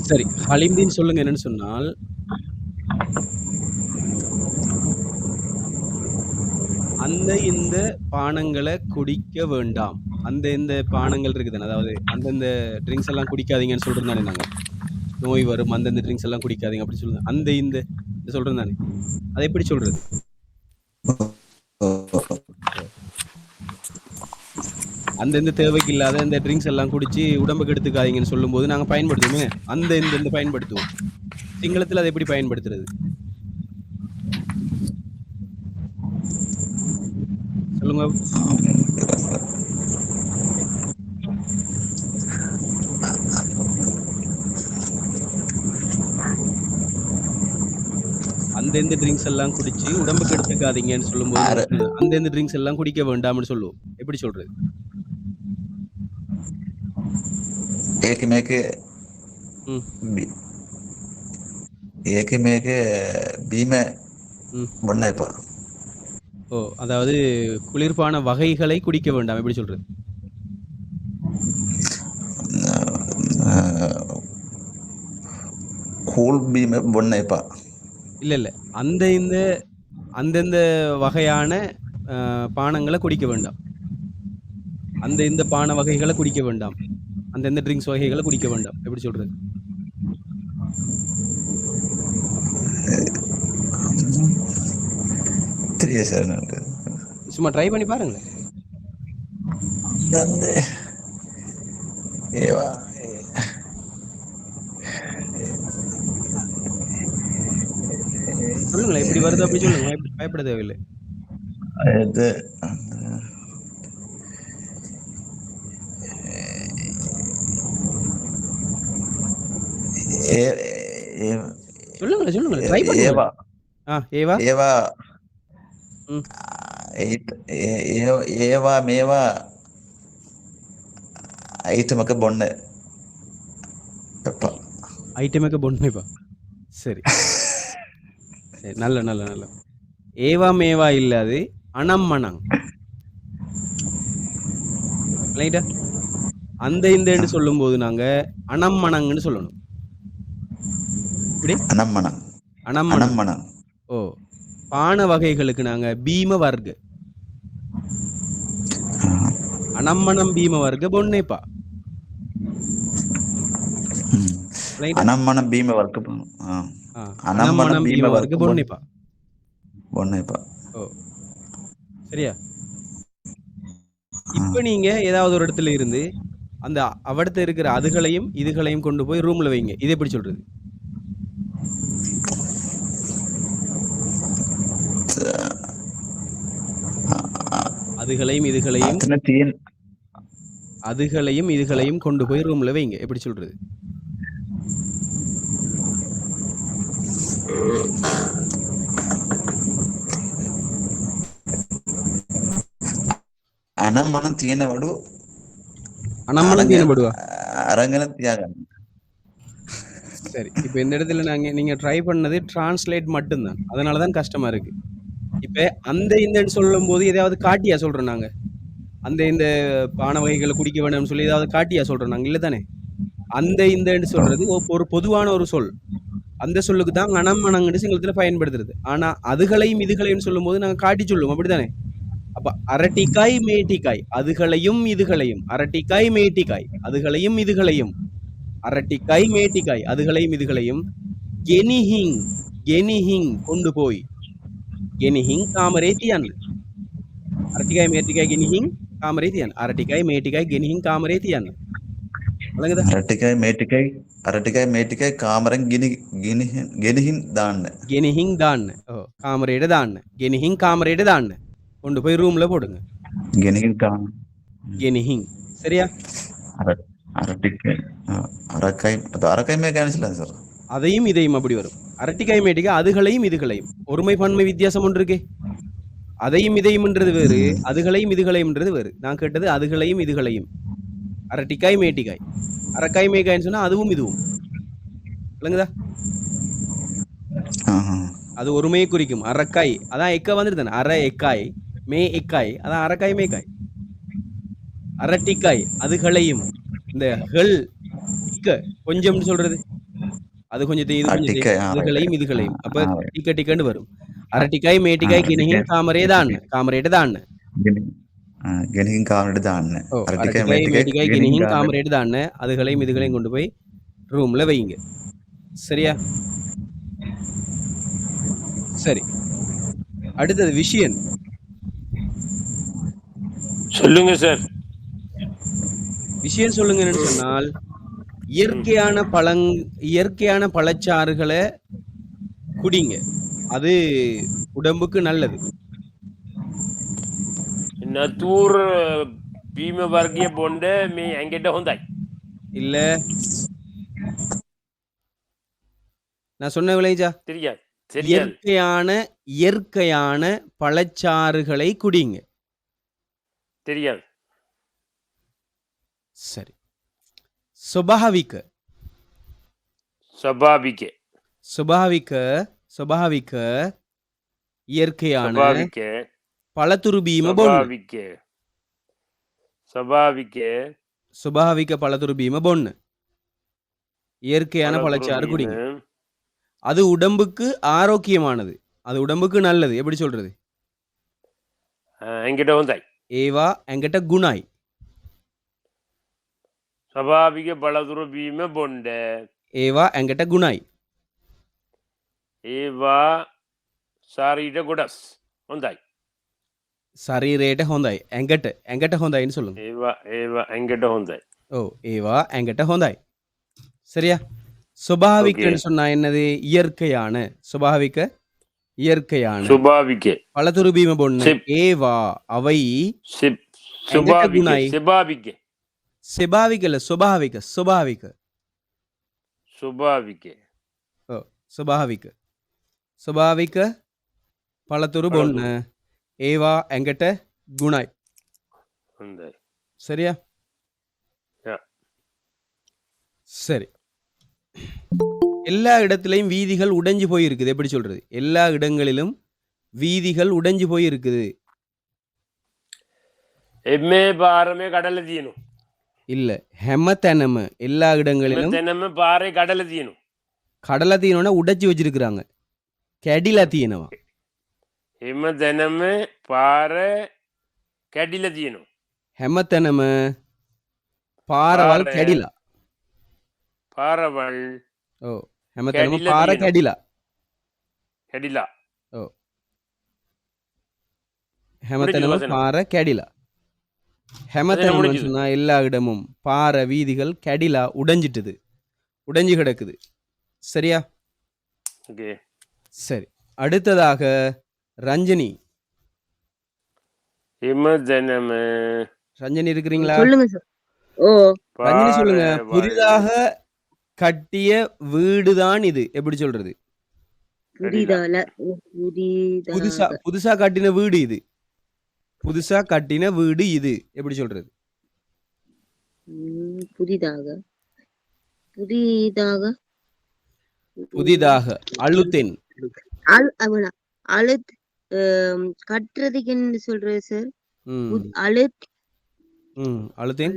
சரி. ஹலிம்தீன் சொல்லுங்க என்னன்னு சொன்னால், அந்த இந்த பானங்கள குடிக்க வேண்டாம். அந்த இந்த பானங்கள் இருக்கு தானே, அதாவது அந்தந்த ட்ரிங்க்ஸ் எல்லாம் குடிக்காதீங்கன்னு சொல்றோம் தானே நாங்க. நோய் வரும், அந்தந்த ட்ரிங்க்ஸ் எல்லாம் குடிக்காதீங்க அப்படி சொல்லுங்க. அந்த இந்த சொல்றோம் தானே. அத எப்படி சொல்றது? அந்தந்த தேவைக்கு இல்லாத இந்த ட்ரிங்க்ஸ் எல்லாம் குடிச்சு உடம்புக்கு எடுத்துக்காதீங்கன்னு சொல்லும்போது நாங்க பயன்படுத்துவோமே. அந்த இந்த பயன்படுத்துவோம். சிங்களத்துல அத எப்படி பயன்படுத்துறது? சொல்லுங்க. அந்த இந்த ட்ரிங்க்ஸ் எல்லாம் குடிச்சு உடம்புக்கு எடுத்துக்காதீங்கன்னு சொல்லும்போது நாங்க අර சொல்லுவோம். அந்த இந்த ட்ரிங்க்ஸ் எல்லாம் குடிக்க வேண்டாம்னு சொல்லுவோம். எப்படி சொல்றது? ඒක මේක ம். බි- ඒක මේක බීම ம். බොන්න එපා. ஓ! அதாவது குளிர்பான வகைகளை குடிக்க வேண்டாம். எப்படி சொல்றது? කූල් බීම බොන්න එපා. இல்ல, இல்ல. அந்த இந்த அந்தந்த வகையான பானங்கள குடிக்க வேண்டாம். அந்த இந்த பான வகைகள குடிக்க வேண்டாம். அந்த இந்த ட்ரிங்க்ஸ் வகைகள குடிக்க வேண்டாம். எப்படி சொல்றது? தெரியாது சார் எனக்கு. சும்மா ட்ரை பண்ணி பாருங்களேன். வந்து ඒවා சொல்லுங்களேன். எப்படி வருதோ அப்படி சொல்லுங்க. பயப்பட தேவையில்ல. இது ඒ- ඒ- சொல்லுங்களேன், சொல்லுங்களேன். ட்ரை ඒවා பண்ணுங்களேன். ஏவா? ඒවා ம். ඒවා මේවා ஐட்டமக்க බොන්න එපා. ஐட்டமேக்க பொன்னைப்பா. சரி. சரி. நல்ல, நல்ல, நல்ல. ஏவா மேவா இல்ல அது. அனம்மனங். விளங்கிட்டா? அந்த இந்தன்னு சொல்லும்போது நாங்க அனம்மனங்ன்னு சொல்லணும். எப்படி? அனம்மனம் அனம்மனங். அனம்மனம் ஓ! பான வகைகளுக்கு நாங்க பீம வர்க்க. அனம்மனம் பீம வர்க்க பொன்னைப்பா. விளங்கிட்டா? අනම්මන බීම වර්ග අනම්මන அனம்மனம் බීම பீம වර්ග வர்க்க பொன்னைப்பா. බොන්න එපා. ஓ! சரியா? இப்ப நீங்க ஏதாவது ஒரு இடத்துல இருந்து, அந்த அவடத்த இருக்கிற அதுகளையும், இதுகளையும் கொண்டு போய் ரூம்ல வைங்க. இது எப்படி சொல்றது? அதுகளையும், இதுகளையும் අතන තියෙන அதுகளையும், இதுகளையும் கொண்டு போய் ரூம்ல வைங்க. எப்படி சொல்றது? අනම්මන තියෙන වඩු அனம்மனம் අරගෙන தீனப்படுவா? අරගෙන තියාගන්න. சரி. இப்ப இந்த இடத்துல நீங்க ட்ரை பண்ணது டிரான்ஸ்லேட் மட்டும்தான். அதனால தான் கஷ்டமா இருக்கு. இப்ப அந்த இந்தன்னு சொல்லும்போது எதையாவது காட்டியா சொல்றோம் நாங்க? அந்த இந்த பான வகைகள குடிக்க வேண்டாம்னு சொல்லி ஏதாவது காட்டியா சொல்றோம் நாங்க? இல்ல தானே? அந்த இந்தன்னு சொல்றது ஒரு பொதுவான ஒரு சொல். அந்த சொல்லுக்கு தான் அனம்மனங்ன்னு சிங்களத்துல பயன்படுத்துறது. ஆனா அதுகளையும், இதுகளையும் சொல்லும்போது நாங்க காட்டி சொல்லுவோம். அப்படித்தானே? அப்ப அரட்டிக்காய், மேட்டிக்காய். அதுகளையும், இதுகளையும். அரட்டிக்காய், மேட்டிக்காய். அதுகளையும், இதுகளையும். அரட்டிக்காய், மேட்டிக்காய். அதுகளையும், இதுகளையும். கெனிஹிங், கெனிஹிங் கொண்டு போய். கெனிஹிங் காமரே தியன். அரட்டிக்காய், மேட்டிக்காய், கெனிஹிங் காமரே தியன். அரட்டிக்காய், மேட்டிக்காய், கெனிஹிங் காமரே தியன். விளங்குதா? අරටිකයි මේටිකයි කාමරෙන් ගෙනහින් දාන්න. கெனிஹிங் தான். ஓ, காமரேடு தான். கெனிஹிங் காமரேடு தான். கொண்டு போய் ரூம்ல போடுங்க. ගෙනහින් කාම கெனிஹிங். சரியா? අර අරටිකයි අරකයි මේ කැනසිලා සර්. அதையும் இதையும் அப்படி வரும். அரட்டிக்காய், மேட்டிக்காய் அதுகளையும், இதுகளையும். ஒருமை பன்மை வித்தியாசம் ஒன்று இருக்கே. அதையும் இதையும்ன்றது வேறு, அதுகளையும் இதுகளையும்ன்றது வேறு. நான் கேட்டது அதுகளையும் இதுகளையும். அரட்டிக்காய், மேட்டிக்காய். அரக்காய், மேக்காய்ன்னு சொன்னா அதுவும் இதுவும். விளங்குதா? அது ஒருமையை குறிக்கும். அரக்காய் அதான் எக்க வந்துட்டு தானே. அர எக்காய், மே எக்காய் அதான் அரக்காய், மேக்காய். அரட்டிக்காய் அதுகளையும். இந்த ஹெல் இக்க கொஞ்சம்னு சொல்றது அது கொஞ்சத்தையும் இது கொஞ்சத்தையும் டிக்கை ரைட் இதுகளையும் ரைட் இதுகளையும் அப்ப ரைட் டிக்க டிக்கன்னு வரும். அரட்டிக்காய் மேட்டிக்காய் டிக்கை ගෙනහින් කාමරේ දාන්න. කාමරයට දාන්න. ගෙනහින් කාමරයට දාන්න அரட்டிக்காய் அரட்டிக்காய் மேட்டிக்காய் மேட்டிக்காய் ගෙනහින් ගෙනහින් කාමරයට කාමරයට දාන්න. அதுகளையும் இதுகளையும் கொண்டு போய் ரூம்ல வைங்க. சரியா? சரி. அடுத்தது விஷயன். சொல்லுங்க சார். விஷயம் சொல்லுங்கன்னு சொன்னால் இயற்கையான பழச்சாறுகளை குடிங்க. அது உடம்புக்கு நல்லது. නතුර් බීම වර්ගය බොන්ඩ මේ ඇඟෙට හොඳයි. இல்ல நான் சொன்ன விளைஜா தெரியாது தெரியாது. இயற்கையான பழச்சாறுகளை குடிங்க. தெரியாது. சரி. ස්වභාවික ස්වභාවික ස්වභාවික இயற்கையான ස්වභාවික பழத்துரு பீம බොන්න. ස්වභාවික ස්වභාවික ස්වභාවික பழத்துரு பீம බොන්න. இயற்கையான பழத்துரு பழச்சாறு குடிங்க. බීම அது உடம்புக்கு ஆரோக்கியமானது. அது உடம்புக்கு நல்லது. எப்படி சொல்றது? ඇඟෙට හොඳයි. ඒවා ඇඟට ගුණයි. ස්වභාවික පළතුරු බීම බොන්ඩ ඒවා ඇඟට ගුණයි. ඒවා ශරීරයට ගොඩස් හොඳයි. ශරීරයට හොඳයි. ඇඟට හොඳයිன்னு சொல்லுங்க. ඒවා ඇඟට හොඳයි. ஓ ඒවා ඇඟට හොඳයි. சரியா? ස්වභාවිකன்னு சொன்னா என்னது? இயற்கையான. இயற்கையான ස්වභාවික பழத்துரு பீம බොන්න. සිප්. ඒවා අவை ස්වභාවික ගුණයි. ස්වභාවික ස්වභාවිකල ස්වභාවික ස්වභාවික ඔව් ස්වභාවික பழத்துரு බොන්න. ඒවා ඇඟට ගුණයි. හොඳයි. சரியா? யா. சரி. எல்லா இடத்துலயும் வீதிகள் உடைஞ்சு போய் இருக்குது. எப்படி சொல்றது? எல்லா இடங்களிலும் வீதிகள் உடைஞ்சு போய் இருக்குது. එමේ පාරමේ කඩල තියෙනු. இல்ல හැමතැනම எல்லா இடங்களிலும் තැනම පාරේ කඩල තියෙනු. கடலை தீனோட உடைச்சு வச்சிருக்கிறாங்க. கැඩිලා තියෙනවා. එම තැනම පාර කැඩිල තියෙනු. හැමතැනම පාරවල් පාර. කැඩිලා. පාරවල් ඔව් හැමතැනම කැඩිලා පාර තියෙනවා. කැඩිලා. කැඩිලා ඔව් හැමතැනම වචන. පාර කැඩිලා. හැමතැනම முடிஞ்சுது. சொன்னா எல்லா இடமும் பாற வீதிகள் கැඩිලා உடைஞ்சிட்டுது. உடைஞ்சு கிடக்குது. சரியா? ஓகே. சரி. அடுத்ததாக ரஞ்சனி. එම තැනම ரஞ்சனி இருக்கிறீங்களா? சொல்லுங்க சார். ஓ ரஞ்சனி சொல்லுங்க. පාරවල් புதிதாக கட்டிய வீடுதான் இது. எப்படி சொல்றது? புதிதால புதிதாக புதுசா கட்டின வீடு இது. புதுசா கட்டின வீடு இது. எப்படி சொல்றது? புதிதாக அழுத்தேன். அவனா அழுத் கட்டுறதுக்கு என்ன சொல்றது சார்? ம், அழுத்தேன்.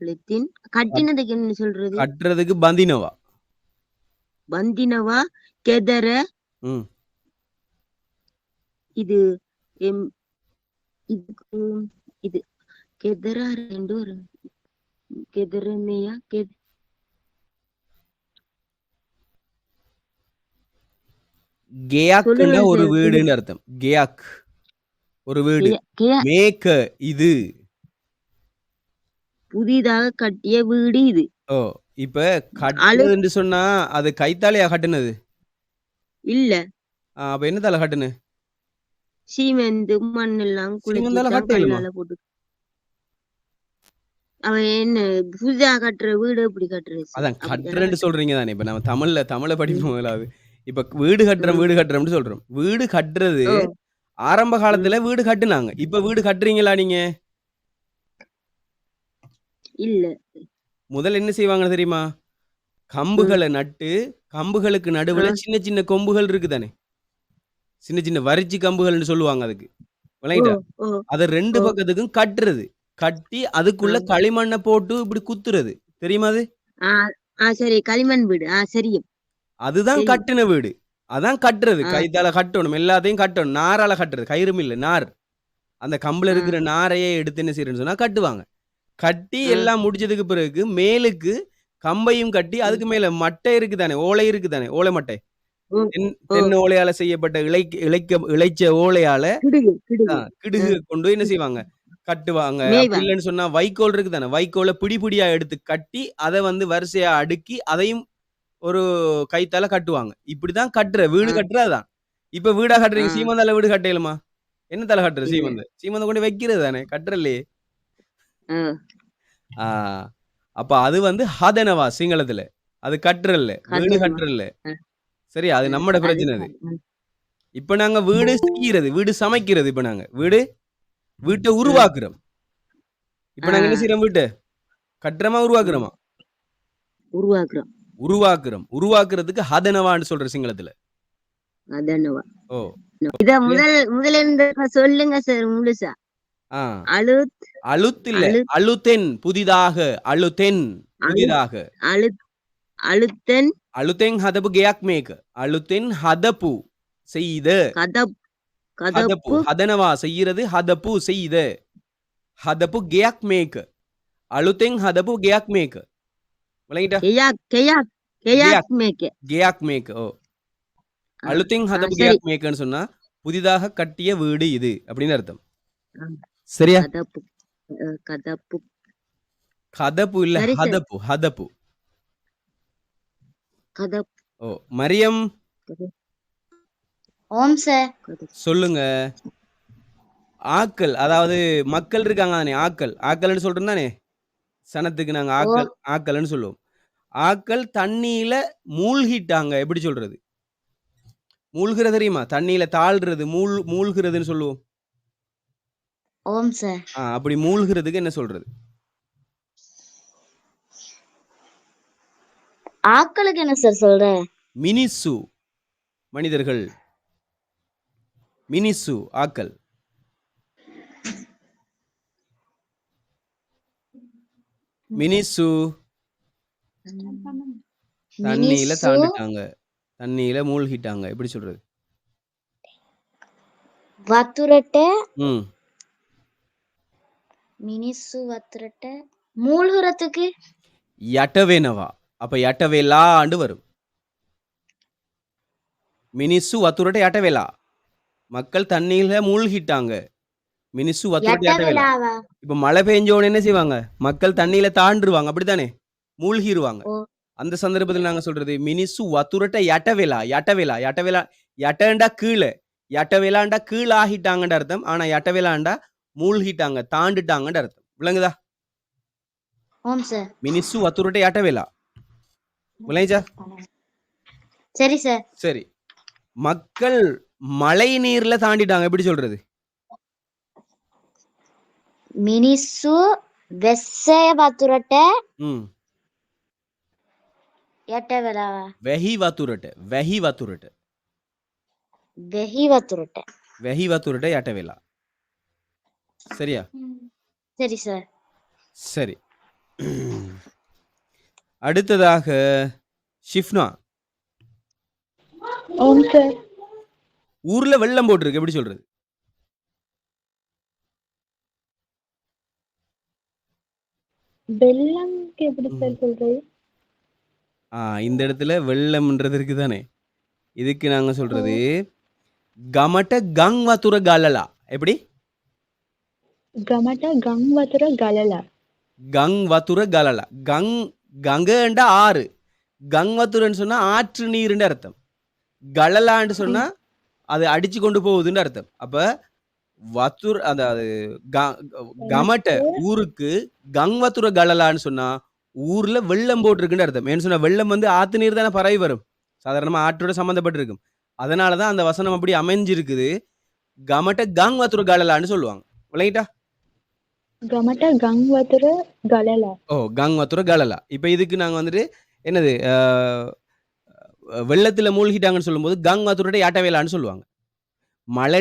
அழுத்தின் கட்டினதுக்கு என்ன சொல்றது? கட்டுறதுக்கு பந்தினவா. பந்தினவா கெதர ம், இது இதுக்கு இது கெதரா ரெண்டு வரும். கெதரமையா கெயாக்குன்னா சொல்லுங்க ஒரு சார். வீடுன்னு அர்த்தம். கெயாக் ஒரு வீடு. மேக்க இது. புதிதாக கட்டிய வீடு இது. ஓ இப்ப கட்டுனதுன்னு சொன்னா அது கைத்தாலையா கட்டுனது? இல்ல அப்ப என்னத்தால கட்டுன? சீமெந்து மண்ணெல்லாம் சீமெந்தால குளிச்சு கட்டலுமா? கல்லால போட்டு அவன் என்ன புதிதா கட்டுற வீடு எப்படி கட்டுறது சார்? அதான் அப்படிதானே கட்டுறேன்னு சொல்றீங்க தானே. இப்ப நம்ம தமிழ படிப்போம் முதலாவது. இப்ப வீடு கட்டுறோம்னு சொல்றோம். வீடு கட்டுறது ஓ, ஆரம்ப காலத்துல வீடு கட்டுனாங்க. இப்ப வீடு கட்டுறீங்களா நீங்க? இல்ல முதல்ல என்ன செய்வாங்க தெரியுமா? கம்புகளை நட்டு கம்புகளுக்கு நடுவுல சின்ன சின்ன கொம்புகள் இருக்கு தானே. சின்ன சின்ன வரிச்சி கம்புகள்னு சொல்லுவாங்க அதுக்கு. ஓ விளங்கிட்டா? ஓ அதை 2 ஓ பக்கத்துக்கும் கட்டுறது. கட்டி அதுக்குள்ள ஆ. களிமண்ணை போட்டு இப்படி குத்துறது. தெரியுமா அது? ஆ, சரி களிமண் வீடு சரியும் அதுதான் தெரியும். கட்டின வீடு. அதான் கட்டுறது. ஆ. கைத்தால கட்டணும். எல்லாத்தையும் கட்டணும். நாரால கட்டுறது. கயிறும் இல்ல, நார். அந்த கம்புல ஆ. இருக்கிற நாரையே எடுத்து என்ன செய்றேன்னு சொன்னா கட்டுவாங்க. கட்டி ஆ. எல்லாம் முடிச்சதுக்கு பிறகு மேலுக்கு கம்பையும் கட்டி அதுக்கு மேல மட்டை இருக்கு தானே, ஓலை இருக்கு தானே, ஓலை மட்டை. ம். ஓ தென்னை ஓலையால செய்யப்பட்ட இளைச்ச ஓலையால கிடுகு கிடுகு கிடுகு கொண்டு போய் என்ன செய்வாங்க? கட்டுவாங்க. அப்படி மேய்வாங்க. இல்லன்னு சொன்னா வைக்கோல் இருக்கு தானே, வைக்கோல பிடி பிடியா எடுத்து கட்டி, அத வந்து வரிசையா அடுக்கி, அதையும் ஒரு கயித்தால கட்டுவாங்க. இப்படிதான் வீடு ஆ. கட்டுறது அதான். இப்ப வீடா ஆ. கட்டுறீங்க, சீமந்தால வீடு கட்ட இயலுமா? என்னத்தால கட்டுறது இல்ல. சீமந்த? சீமந்த கொண்டு வைக்கிறது தானே, கட்டுறல்லையே. ஆ. ஆ. அப்ப அது வந்து ஹதனவா சிங்களத்துல. அது கட்டுறல்ல. வீடு கதவா. கட்டுறல்ல. ஆ. சரியா? அது ஆ. நம்மட அது பிரச்சனை அது. சரி. ம். இப்ப நாங்க வீடு செய்யிறது, வீடு சமைக்கிறது இப்ப நாங்க. வீட்ட ஆ. உருவாக்குறோம். இப்ப ஆ. நாங்க என்ன செய்றோம் வீட்ட? கட்டுறோமா, ம். உருவாக்குறோமா? உருவாக்குறோம். உருவாக்குறோம். உருவாக்குறதுக்கு ஹதனவான்னு சொல்ற சிங்களத்துல. அதனவா. ஓ! இத சரியா? முதலிருந்து சொல்லுங்க சார் முழுசா. ஆ. அழுத் அழுத் இல்ல. அழுத் அழுத்தென் புதிதாக. அழுத்தென் அழுத் புதிதாக. அழுத் அழுத்தன் අලුතෙන් හදපු ගෙයක් මේක. අලුතෙන් හදපු செய்த. கதப் හදපු கதப்பு හදනවා செய்யிறது හදපු செய்த. හදපු ගෙයක් මේක. අලුතෙන් හදපු ගෙයක් මේක. விளங்கிட்டா? கெயாக் கெயாக் கெயாக் ගෙයක් மேக்க. ගෙයක් මේක. ஓ. ஆ. அழுத்தென் ஆ. ஹதபு சரி. ගෙයක් මේකன்னு சொன்னா புதிதாக கட்டிய வீடு இது அப்படின்னு அர்த்தம். ஆ. சரியா? கதப்பு கதப்பு கதப்பு இல்ல, சரி சார். ஹதப்பு ஹதப்பு. கதப் ஓ. மரியம் கதப் ஓம் சார். கதப் சொல்லுங்க. ஆக்கள் அதாவது மக்கள் இருக்காங்க தானே, ஆக்கள்னு சொல்றோம் தானே, சனத்துக்கு நாங்க ஓ ஆக்கள்னு சொல்லுவோம். ஆக்கள் தண்ணியில மூழ்கிட்டாங்க. எப்படி சொல்றது? மூழ்கிறது தெரியுமா? தண்ணியில தாழ்றது, மூழ்கிறதுன்னு சொல்லுவோம். ஓம் சார். அப்படி மூழ்கிறதுக்கு என்ன சொல்றது? ஆக்களுக்கு என்ன சார் சொல்ற? மினிசு. மனிதர்கள். மினிசு ஆக்கள். மினிசு தண்ணியில மினிசு தாண்டுட்டாங்க. தண்ணியில மூழ்கிட்டாங்க. எப்படி சொல்றது? வத்துரட்ட ம். மினிசு வத்துரட்ட மூழ்குறதுக்கு யட்டவேனவா. அப்ப யட்டவேலாண்டு வரும். மினிசு வத்துரட்ட யட்டவேலா. மக்கள் தண்ணியில மூழ்கிட்டாங்க. மினிசு வத்துரட்ட யட்டவேலா. எட்டவேலாவா? இப்ப மழை பெஞ்ச உடனே என்ன செய்வாங்க? மக்கள் தண்ணியில தாண்டுருவாங்க. அப்படித்தானே? மூழ்கிருவாங்க. ஓ அந்த சந்தர்ப்பத்தில் நாங்க சொல்றது மினிசு வத்துரட்ட யட்டவேலா. யட்டவேலா. யட்டவேலா. யட்டண்டா கீழ. யட்டவேலாண்டா கீழ ஆகிட்டாங்கன்ற அர்த்தம். ஆனா யட்டவேலாண்டா மூழ்கிட்டாங்க, தாண்டுட்டாங்கன்ற அர்த்தம். விளங்குதா? ஓம் சார். மினிசு வத்துரட்ட யட்டவேலா. விளங்கிச்சா? சரி சார். சரி. மக்கள் மழை நீர்ல தாண்டிட்டாங்க. எப்படி சொல்றது? மினிசு வெஸ்ஸய වතුරට ம். යට වෙලාවා. වැහි වතුරට. වැහි වතුරට. වෙහි වතුරට. වැහි වතුරට යට වෙලා. சரியா? சரி சார். சரி. அடுத்ததாக ஷிஃப்னா. ஓம் சார். ஊர்ல வெள்ளம் போட்டிருக்கு. எப்படி சொல்றது? வெள்ளம்க்கு எப்படி சார் சொல்றது? இந்த இடத்துல வெள்ளம்ன்றது இருக்கு தானே, இதுக்கு நாங்க சொல்றது கமட்ட கங் வத்துர கலலா. எப்படி? ගමට ගම් වතුර ගලලා. கங் வத்துர கலலா. கங்கண்டா ஆறு. கங் வத்துரன்னு சொன்னா ஆற்று நீர்னு அர்த்தம். கலலான்னு சொன்னா அது அடிச்சு கொண்டு போகுதுன்னு அர்த்தம். அப்ப வத்துர் அதாவது கமட்ட ஊருக்கு கங் வத்துர கலலான்னு சொன்னா ஊர்ல வெள்ளம் போட்டிருக்குன்னு அர்த்தம். ஏன்னு சொன்னா வெள்ளம் வந்து ஆத்து நீர் தானே பரவி வரும். சாதாரணமா ஆற்றோட சம்மந்தப்பட்டிருக்கும். அதனாலதான் அந்த வசனம் அப்படி அமைஞ்சிருக்குது. கமட்ட கங் வத்துர கலலான்னு சொல்லுவாங்க. விளங்கிட்டா? ගමට ගම් වතුර ගලලා. ஓ, கங் வத்துர கலலா. இப்ப இதுக்கு நாங்க வந்துட்டு என்னது வெள்ளத்துல மூழ்கிட்டாங்கன்னு சொல்லும்போது கங் வத்துரட்ட யாட்டவேலான்னு சொல்லுவாங்க. மழை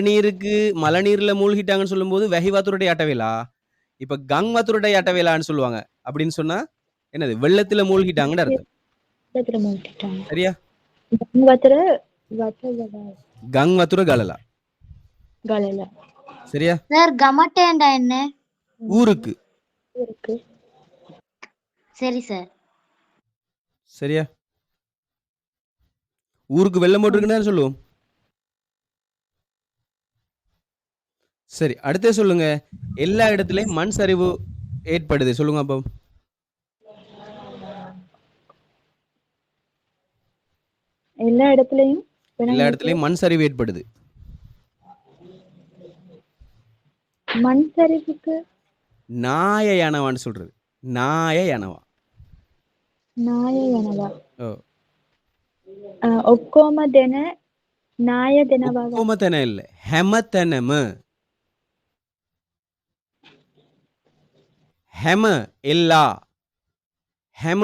நீர்ல மூழ்கிட்டாங்கன்னு சொல்லும்போது வெஹி வத்துரட்ட யாட்டவேலா. இப்ப கங் வத்துரட்ட யாட்டவேலான்னு சொல்லுவாங்க. அப்படின்னு சொன்னா என்னது வெள்ளத்துல மூழ்கிட்டாங்கன்னு அர்த்தம். වතුර මුල්ටිටාන. சரியா? ගං වතුර වතුර கங் வத்துர கலலா. ගලලා. சரியா? சார் கமட்டேண்டா என்ன? ஊருக்கு. ஊருக்கு. சரி சார். சரியா? ஊருக்கு வெள்ளம் போட்டிருக்குன்னு சொல்லுவோம். சரி, அடுத்தே சொல்லுங்க. எல்லா இடத்துலயும் மண் சரிவு ஏற்படுது சொல்லுங்க அப்போ. எல்லா இடத்துலயும் எல்லா இடத்துலயும் மண் சரிவு ஏற்படுது. மண் சரிவுக்கு நாய யானவான்னு சொல்றது. நாய யானவா. නාය යනවා. ஓ. ඔක්කොම දෙන නාය දෙනවා. ஒக்கோம தென இல்ல. ஹெம ஹெம எல்லா. ஹெம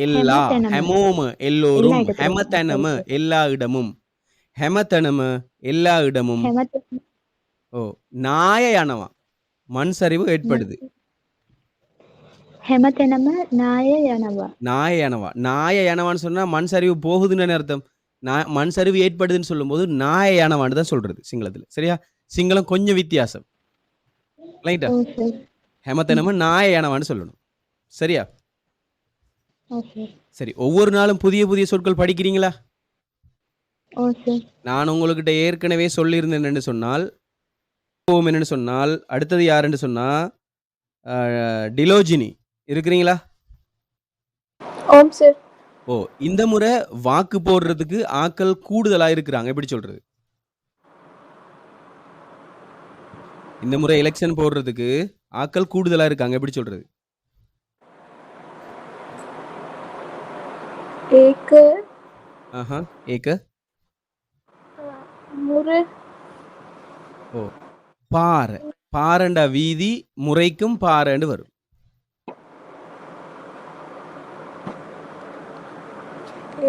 எல்லா. හැමතැනම. ஹெமோம எல்லோரும். எல்லா இடத்துலயும். ஹெமதனம எல்லா இடமும். ஹெமதனம எல்லா இடமும். හැමතැනම ஓ. நாய யானவா. மண் சரிவு ஏற்படுது. හැමතැනම නාය යනවා. நாய யானவா. நாய யானவான்னு சொன்னா மண் சரிவு போகுதுன்னு அர்த்தம். மண் சரிவு ஏற்படுதுன்னு சொல்லும்போது நாய யானவான்னு தான் சொல்றது சிங்களத்துல. சரியா? சிங்களம் கொஞ்சம் வித்தியாசம். ரைட்டா? ඔව් සර්. ஹெமதனம நாய யானவான்னு சொல்லணும். சரியா? ඔව් සර්. சரி, ஒவ்வொரு நாளும் புதிய புதிய சொற்கள் படிக்கிறீங்களா? ඔව් සර්. நான் உங்ககிட்ட ஏற்கனவே சொல்லியிருந்தேன் என்னன்னு சொன்னால், என்னன்னு சொன்னால், அடுத்தது யாருன்னு சொன்னா டிலோஜினி இருக்கிறீங்களா? ஓம் சார். ஓ, இந்த முறை வாக்கு போடுறதுக்கு ஆட்கள் கூடுதலா இருக்கிறாங்க. எப்படி சொல்றது? இந்த முறை எலெக்ஷன் போடுறதுக்கு ஆட்கள் கூடுதலா இருக்காங்க. எப்படி சொல்றது? ඒක ஆஹா, ஏக. මුර ஓ, பாறை. பாறண்டா வீதி, முறைக்கும் பாறைண்டு வரும்.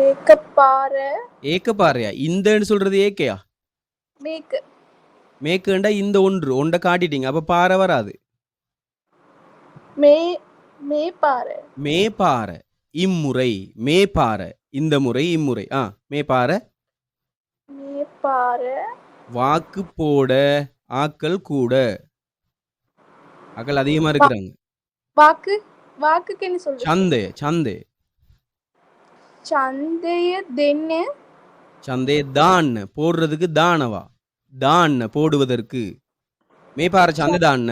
ඒක පාර ஏக்க பாறையா? இந்தன்னு சொல்றது ஏக்கையா? මේක மேற்குண்டா இந்த ஒன்றை காட்டிட்டீங்க. அப்ப பாறை வராது. මේ පාර மேபாறை இம்முறை. மேபாறை இந்த முறை, இம்முறை. மேபாறை මේ පාර வாக்கு போட ஆக்கள் கூட. ஆக்கள் அதிகமா இருக்கிறாங்க. වාக்கு වාக்கு කෙනෙ சொல்ற சந்தே. சந்தே ඡන්දය දෙන්න சந்தே தான் போடுறதுக்கு தானவா. தான் போடுவதற்கு. மேபாறை சந்தை தான்.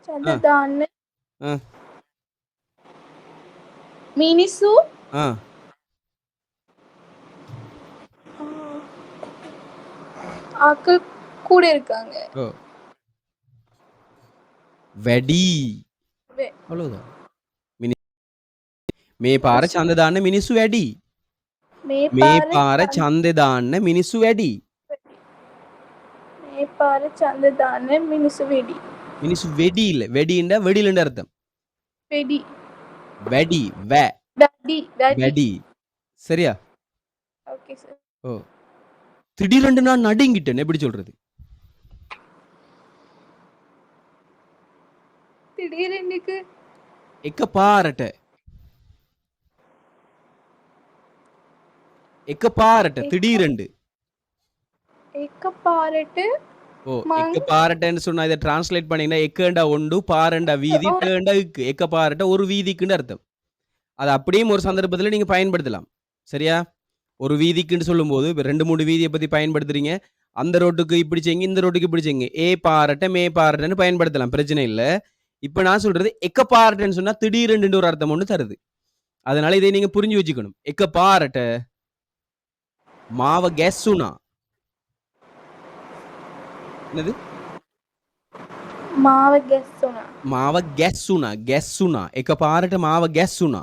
ඡන්ද දාන්න ஆ. මිනිස්සු ஆ. ஆக்கள் கூட இருக்காங்க. ஓ. வெடி. வெ- அவ்வளவுதான். மேපාර ඡන්ද දාන්න මිනිස්සු වැඩි. මේ මේපාර ඡන්දේ දාන්න මිනිස්සු වැඩි. මේ පාර ඡන්ද දාන්න මිනිස්සු වෙඩි. මිනිස්සු වෙඩි இல்ல. வெடிண்டா வெடிலன்னு அர்த்தம். වෙඩි வெடி வே වැඩි වැඩි. வெடி. சரியா? Okay sir. ஓ. திடீரென்று நான் நடுங்கிட்டேன். எப்படி சொல்றது? திடீரென்னுக்கு එකපාරට. එකපාරට திடீரென்று. එකපාරට ஓ, மங் එකපාරටன்னு சொன்னா இதை டிரான்ஸ்லேட் பண்ணீங்கன்னா எக்கண்டா ஒன்று, பாரண்டா வீதி, டேண்டா இக்கு. එකපාරට ஒரு வீதிக்குன்னு அர்த்தம். அது அப்படியும் ஒரு சந்தர்ப்பத்தில் நீங்க பயன்படுத்தலாம். சரியா? ஒரு வீதிக்குன்னு சொல்லும்போது 2-3 வீதியை பத்தி பயன்படுத்துறீங்க. அந்த ரோட்டுக்கு இப்படி செய்யுங்க, இந்த ரோட்டுக்கு இப்படி செய்யுங்க. பாரட்ட மே பாரட்டன்னு பயன்படுத்தலாம். பிரச்சனை இல்லை. இப்ப நான் சொல்றது එකපාරட்டன்னு சொன்னா திடீரென்று ஒரு அர்த்தம் ஒன்று தருது. அதனால இதை நீங்க புரிஞ்சு வச்சுக்கணும். එකපාරட்ட மாவ கெஸ்ஸுனா. என்னது? මාව ගැස්සුණා. மாவ கெஸ்ஸுனா. கெஸ்ஸுனா එකපාරට மாவ கெஸ்ஸுனா.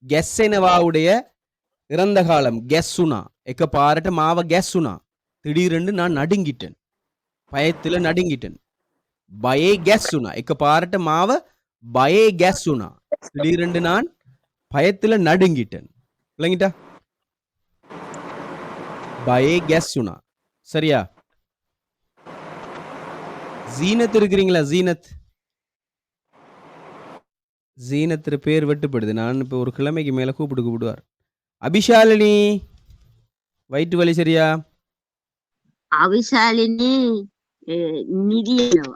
கெஸ்ஸெனவாவுடைய இறந்த காலம் கெஸ்ஸுனா. එකපාරට மாவ கெஸ்ஸுனா. திடீரென்று நான் நடுங்கிட்டேன். பயத்துல நடுங்கிட்டேன். பயே கெஸ்ஸுனா. එකපාරට மாவ பயே கெஸ்ஸுனா. திடீரென்று நான் பயத்துல நடுங்கிட்டேன். விளங்கிட்டா? பயே கெஸ்ஸுனா. சரியா? ஜீனத் இருக்கிறீங்களா? ஜீனத் ஜீனத்திர பேர் வெட்டுப்படுது. நான் இப்போ ஒரு கிழமைக்கு மேல கூப்பிடுவார். அபிஷாலினி வயிற்று வலி சரியா? அவிசாலினி நிதி அல்லவா?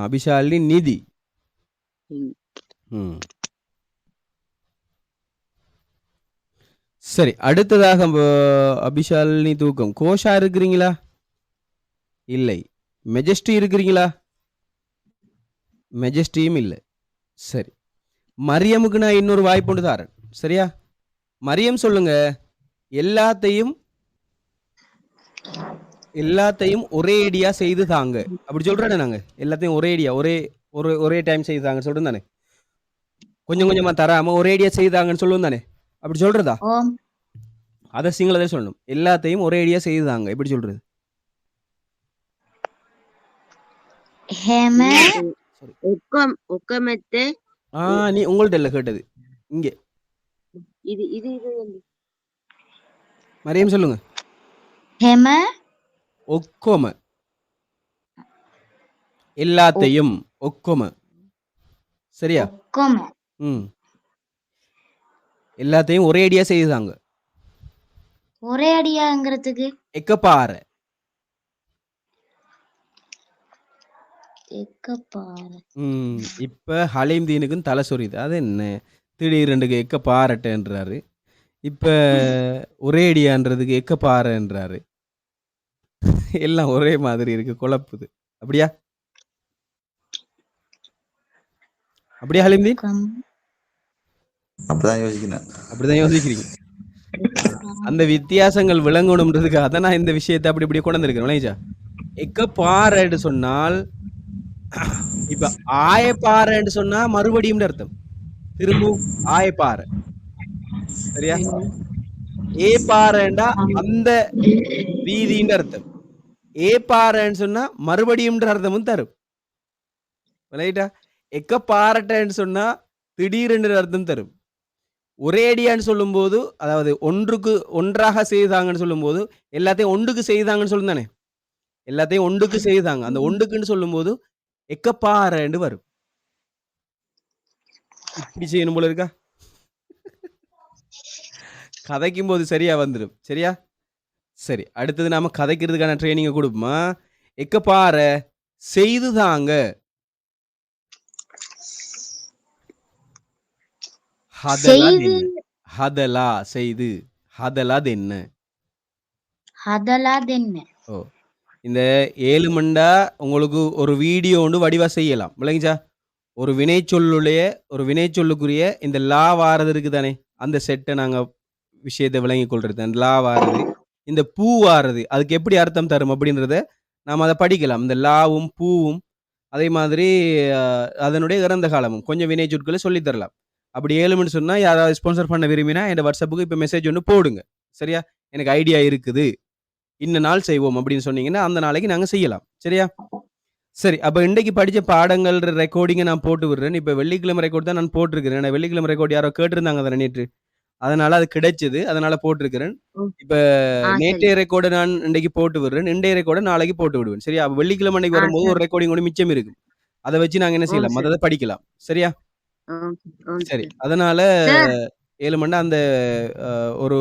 அபிஷாலினி நிதி. ம். ம். சரி, அடுத்ததாக அபிஷாலினி தூக்கம். கோஷா இருக்கிறீங்களா? இல்லை. மெஜஸ்டி இருக்கிறீங்களா? மெஜஸ்டியும் இல்லை. சரி, மரியமுக்கு நான் இன்னொரு வாய்ப்பு ஒன்று தாரேன். சரியா? மரியம் சொல்லுங்க. எல்லாத்தையும் ஒரே ஐடியா செய்து தாங்க. அப்படி சொல்றேன் நாங்க. எல்லாத்தையும் ஒரே ஐடியா ஒரே டைம் செய்து தாங்க சொல்றோம் தானே. கொஞ்சம் கொஞ்சமா தராம ஒரே ஐடியா செய்தாங்கன்னு சொல்லுவோம் தானே. அப்படி சொல்றதா? ஓம். அதை சிங்களத்தை சொல்லணும். எல்லாத்தையும் ஒரே ஐடியா செய்து தாங்க. எப்படி சொல்றது? ஹேம ஒக்கமெத்தே நீ உங்கள்ட்ட இல்ல கேட்டது. இங்கே இது இது இது வந்து மரியம் சொல்லுங்க. ஹேம ஒக்கோம. எல்லாத்தையும் ஒக்கோம. சரியா? ஒக்கம. ம். எல்லாத்தையும் ஒரே ஐடியா செய்தாங்க. ஒரே அடியாங்கிறதுக்கு எக்கப்பார. எக்கப்பார. இப்ப ஹலீம் தீனுக்கும் தலை சொரியுது. அது என்ன திடீரெண்டுக்கு எக்கப்பாரட்டன்றாரு. இப்ப ஒரே அடியான்றதுக்கு எக்கப்பாரன்றாரு. எல்லாம் ஒரே மாதிரி இருக்கு, குழப்புது. அப்படியா ஹலீம் தீன்? அப்படிதான் யோசிக்கிறேன். அப்படிதான் யோசிக்கிறீங்க. அந்த வித்தியாசங்கள் விளங்கணும்ன்றதுக்கு அதான் நான் இந்த விஷயத்தை அப்படி இப்படி கொண்டு வந்திருக்கேன். விளைஞ்சா எக்கப்பாரன்னு சொன்னால் இப்ப ஆயப்பாரன்னு சொன்னா மறுபடியும் அர்த்தம். திரும்பவும் ஆயப்பாறை. சரியா? ஏ பாறைண்டா அந்த வீதின்ற அர்த்தம். ஏ பாறைன்னு சொன்னா மறுபடியும் அர்த்தமும் தரும். ரைட்டா? எக்க பாரட்டன்னு சொன்னா திடீரென்று அர்த்தம் தரும். ஒரே அடியான்னு சொல்லும் போது, அதாவது ஒன்றாக செய்தாங்கன்னு சொல்லும் போது எல்லாத்தையும் ஒன்றுக்கு செய்தாங்கன்னு சொல்லும் தானே. எல்லாத்தையும் ஒன்றுக்கு செய்தாங்க. அந்த ஒன்றுக்குன்னு சொல்லும் போது எக்கப்பாரன்னு வரும். இப்படி செய்யணும் போல இருக்கா? கதைக்கும் போது சரியா வந்துடும். சரியா? சரி, அடுத்தது நாம கதைக்கிறதுக்கான ட்ரைனிங்க கொடுப்போமா? எக்கப்பார செய்து தாங்க. ஹதலா செய்து. ஹதலாது என்ன? ஹதலாது என்ன? ஓ, இந்த 7 மண்டா உங்களுக்கு ஒரு வீடியோ ஒன்று வடிவா செய்யலாம். விளங்கிச்சா? ஒரு வினைச்சொல்லுக்குரிய இந்த லா வாரது இருக்கு தானே, அந்த செட்டை நாங்க விஷயத்தை விளங்கி கொள்றது. அந்த லா வாரது, இந்த பூ வாரது, அதுக்கு எப்படி அர்த்தம் தரும் அப்படின்றத நாம் அதை படிக்கலாம். இந்த லாவும் பூவும் அதே மாதிரி அதனுடைய இறந்த காலமும் கொஞ்சம் வினை சொற்களை சொல்லி தரலாம். அப்படி 7 மணி சொன்னா யாராவது ஸ்பான்சர் பண்ண விரும்பினா என் வாட்ஸ்அப்புக்கு இப்போ மெசேஜ் ஒன்று போடுங்க. சரியா? எனக்கு ஐடியா இருக்குது, இன்ன நாள் செய்வோம் அப்படின்னு சொன்னீங்கன்னா அந்த நாளைக்கு நாங்கள் செய்யலாம். சரியா? சரி, அப்போ இன்றைக்கு படித்த பாடங்கள் ரெக்கார்டிங்கை நான் போட்டு விடுறேன். இப்போ வெள்ளிக்கிழமை ரெக்கார்ட் தான் நான் போட்டிருக்கிறேன். ஏன்னா வெள்ளிக்கிழமை ரெக்கார்ட் யாரோ கேட்டிருந்தாங்க அதை நேற்று, அதனால அது கிடைச்சது, அதனால போட்டிருக்கிறேன். இப்ப நேற்றைய ரெக்கார்டை நான் இன்றைக்கு போட்டு விடுறேன். இன்றைய ரெக்கார்டை நாளைக்கு போட்டு விடுவேன். சரியா? வெள்ளிக்கிழமை அன்னைக்கு வரும்போது ஒரு ரெக்கார்டிங் ஒன்று மிச்சம் இருக்கு, அதை வச்சு நாங்க என்ன செய்யலாம், அதை படிக்கலாம். சரியா? சரி, அதனால 7 மணி அந்த ஒரு